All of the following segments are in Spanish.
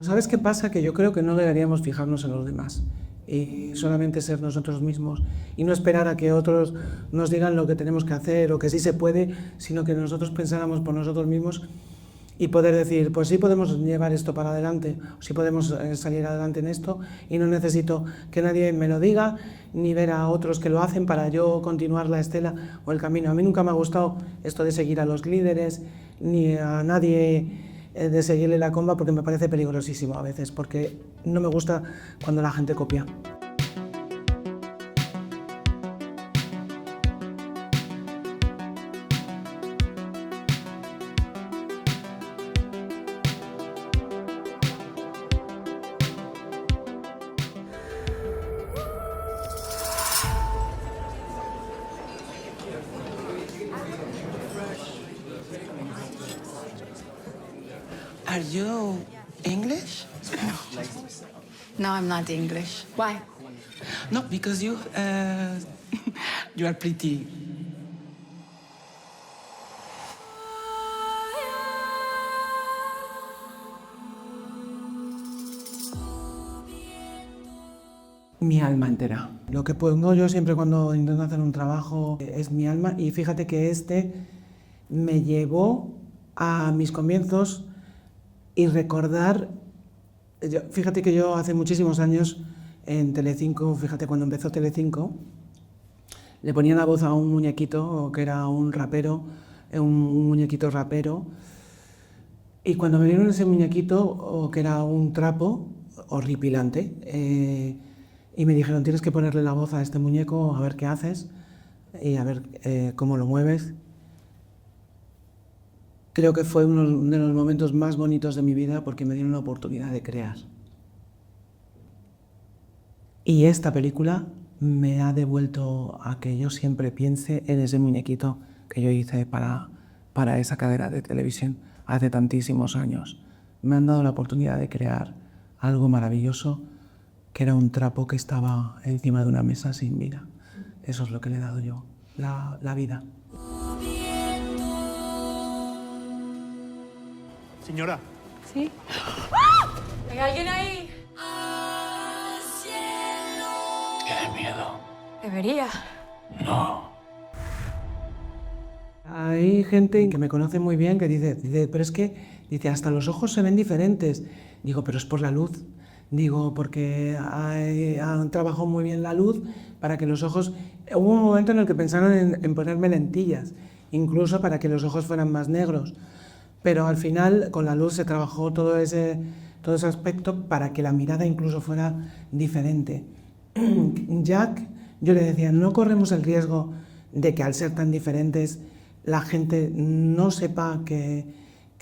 ¿Sabes qué pasa? Que yo creo que no deberíamos fijarnos en los demás y solamente ser nosotros mismos y no esperar a que otros nos digan lo que tenemos que hacer o que sí se puede, sino que nosotros pensáramos por nosotros mismos y poder decir, pues sí podemos llevar esto para adelante, sí podemos salir adelante en esto y no necesito que nadie me lo diga ni ver a otros que lo hacen para yo continuar la estela o el camino. A mí nunca me ha gustado esto de seguir a los líderes ni a nadie de seguirle la comba porque me parece peligrosísimo a veces, porque no me gusta cuando la gente copia. Are you English? No, I'm not English. Why? No, because you, you are pretty. Mi alma entera. Lo que pongo yo siempre cuando intento hacer un trabajo es mi alma, y fíjate que este me llevó a mis comienzos y recordar. Fíjate que yo hace muchísimos años en Telecinco, fíjate cuando empezó Telecinco, le ponía la voz a un muñequito que era un rapero, un muñequito rapero, y cuando me dieron ese muñequito que era un trapo horripilante, y me dijeron, tienes que ponerle la voz a este muñeco, a ver qué haces y a ver cómo lo mueves. Creo que fue uno de los momentos más bonitos de mi vida porque me dieron la oportunidad de crear. Y esta película me ha devuelto a que yo siempre piense en ese muñequito que yo hice para esa cadena de televisión hace tantísimos años. Me han dado la oportunidad de crear algo maravilloso que era un trapo que estaba encima de una mesa sin vida. Eso es lo que le he dado yo, la vida. Señora. ¿Sí? ¿Hay alguien ahí? Tiene miedo. Debería. No. Hay gente que me conoce muy bien que dice, pero es que dice, hasta los ojos se ven diferentes. Digo, pero es por la luz. Digo, porque han trabajado muy bien la luz para que los ojos... Hubo un momento en el que pensaron en ponerme lentillas, incluso para que los ojos fueran más negros. Pero al final, con la luz se trabajó todo ese aspecto para que la mirada incluso fuera diferente. Jack, yo le decía, no corremos el riesgo de que al ser tan diferentes la gente no sepa que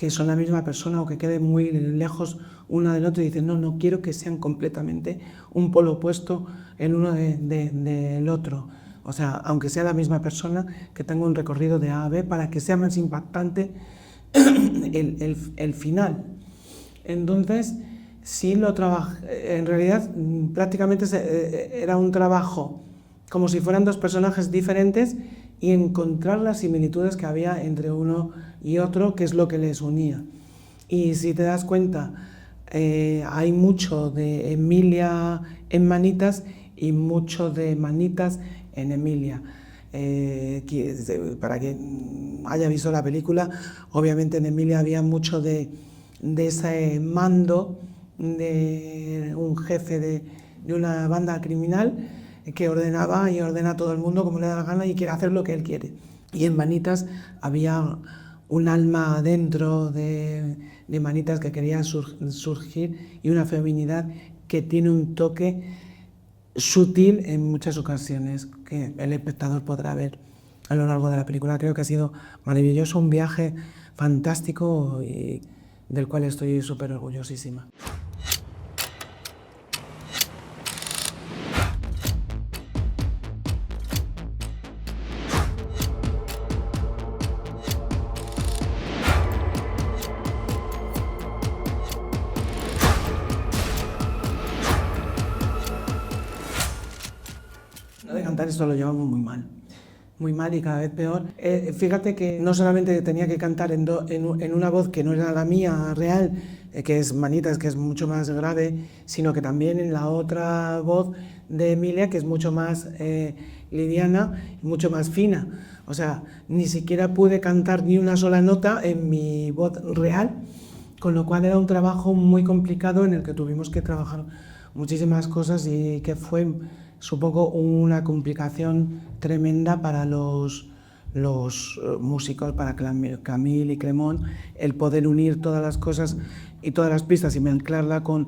son la misma persona o que quede muy lejos uno del otro y dicen, no quiero que sean completamente un polo opuesto el uno del otro. O sea, aunque sea la misma persona, que tenga un recorrido de A a B para que sea más impactante el final. Entonces, sí lo trabajé, en realidad prácticamente era un trabajo como si fueran dos personajes diferentes y encontrar las similitudes que había entre uno y otro, que es lo que les unía. Y si te das cuenta, hay mucho de Emilia en Manitas y mucho de Manitas en Emilia. Para quien haya visto la película, obviamente en Emilia había mucho de ese mando de un jefe de una banda criminal que ordenaba y ordena a todo el mundo como le da la gana y quiere hacer lo que él quiere. Y en Manitas había un alma dentro de Manitas que quería surgir y una feminidad que tiene un toque sutil en muchas ocasiones que el espectador podrá ver a lo largo de la película. Creo que ha sido maravilloso, un viaje fantástico y del cual estoy súper orgullosísima. De cantar esto lo llevamos muy mal y cada vez peor. Fíjate que no solamente tenía que cantar en una voz que no era la mía real, que es Manitas, que es mucho más grave, sino que también en la otra voz de Emilia, que es mucho más liviana, mucho más fina. O sea, ni siquiera pude cantar ni una sola nota en mi voz real, con lo cual era un trabajo muy complicado en el que tuvimos que trabajar muchísimas cosas y que fue, supongo, una complicación tremenda para los músicos, para Camille y Clement, el poder unir todas las cosas y todas las pistas y mezclarla con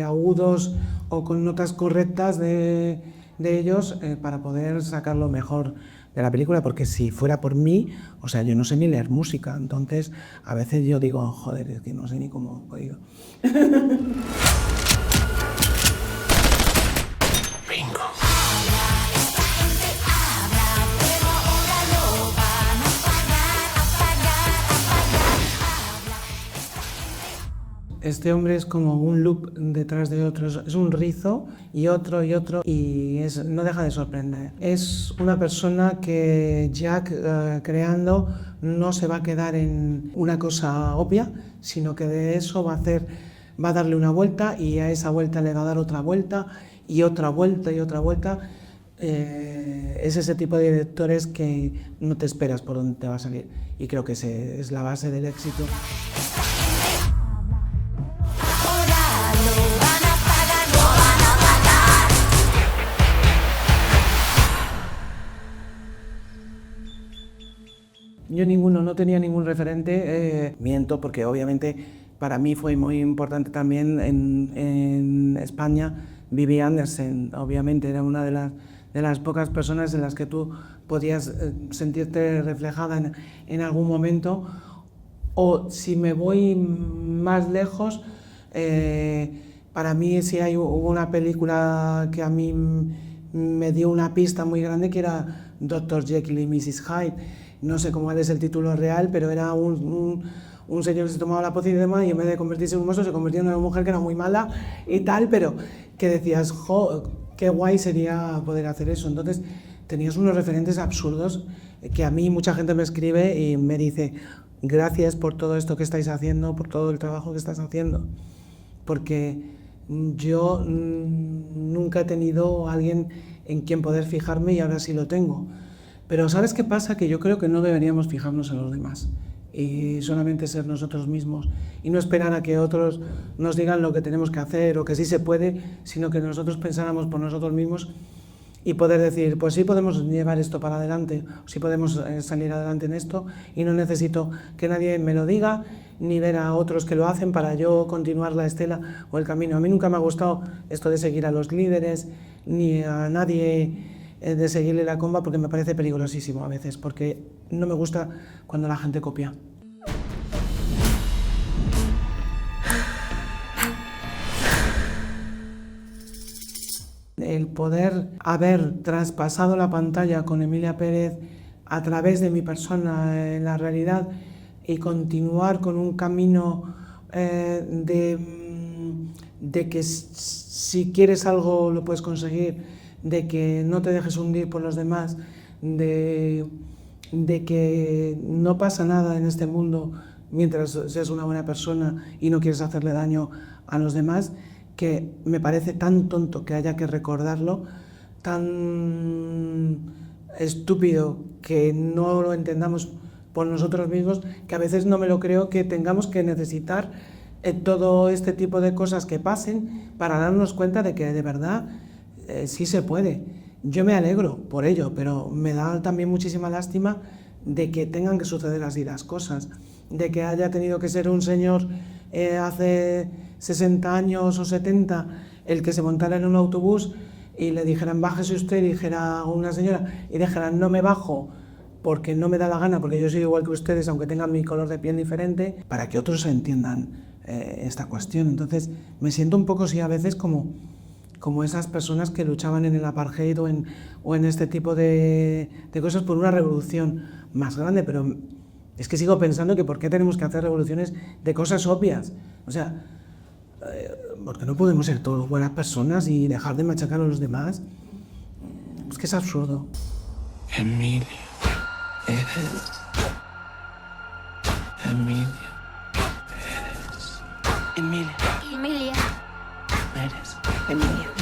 agudos o con notas correctas de ellos para poder sacar lo mejor de la película, porque si fuera por mí, o sea, yo no sé ni leer música, entonces a veces yo digo, joder, es que no sé ni cómo he podido. Bingo. Este hombre es como un loop detrás de otro, es un rizo y otro y no deja de sorprender. Es una persona que Jack creando no se va a quedar en una cosa obvia, sino que de eso va a darle una vuelta y a esa vuelta le va a dar otra vuelta y otra vuelta y otra vuelta. Es ese tipo de directores que no te esperas por dónde te va a salir y creo que es la base del éxito. Yo no tenía ningún referente, miento, porque obviamente para mí fue muy importante también en España Vivi Andersen, obviamente era una de las pocas personas en las que tú podías sentirte reflejada en algún momento, o si me voy más lejos, para mí sí hubo una película que a mí me dio una pista muy grande, que era Dr. Jekyll y Mrs. Hyde. No sé cuál es el título real, pero era un señor que se tomaba la pócima y demás, y en vez de convertirse en un monstruo se convertía en una mujer que era muy mala y tal, pero que decías, jo, qué guay sería poder hacer eso. Entonces tenías unos referentes absurdos que a mí mucha gente me escribe y me dice, gracias por todo esto que estáis haciendo, por todo el trabajo que estás haciendo, porque yo nunca he tenido a alguien en quien poder fijarme y ahora sí lo tengo. Pero ¿sabes qué pasa? Que yo creo que no deberíamos fijarnos en los demás y solamente ser nosotros mismos y no esperar a que otros nos digan lo que tenemos que hacer o que sí se puede, sino que nosotros pensáramos por nosotros mismos y poder decir, pues sí podemos llevar esto para adelante, sí podemos salir adelante en esto y no necesito que nadie me lo diga ni ver a otros que lo hacen para yo continuar la estela o el camino. A mí nunca me ha gustado esto de seguir a los líderes ni a nadie de seguirle la comba, porque me parece peligrosísimo a veces, porque no me gusta cuando la gente copia. El poder haber traspasado la pantalla con Emilia Pérez a través de mi persona en la realidad y continuar con un camino de que si quieres algo lo puedes conseguir, de que no te dejes hundir por los demás, de que no pasa nada en este mundo mientras seas una buena persona y no quieres hacerle daño a los demás, que me parece tan tonto que haya que recordarlo, tan estúpido que no lo entendamos por nosotros mismos, que a veces no me lo creo que tengamos que necesitar todo este tipo de cosas que pasen para darnos cuenta de que de verdad sí se puede. Yo me alegro por ello, pero me da también muchísima lástima de que tengan que suceder así las cosas, de que haya tenido que ser un señor hace 60 años o 70 el que se montara en un autobús y le dijeran bájese usted, y dijera una señora, y dijeran no me bajo porque no me da la gana, porque yo soy igual que ustedes aunque tengan mi color de piel diferente, para que otros entiendan esta cuestión. Entonces me siento un poco así a veces como esas personas que luchaban en el apartheid o en este tipo de cosas por una revolución más grande, pero es que sigo pensando que ¿por qué tenemos que hacer revoluciones de cosas obvias? O sea, ¿por qué no podemos ser todos buenas personas y dejar de machacar a los demás? Es que es absurdo. Emilia. Emilia. Emilia. Emilia. Eres. Emilia.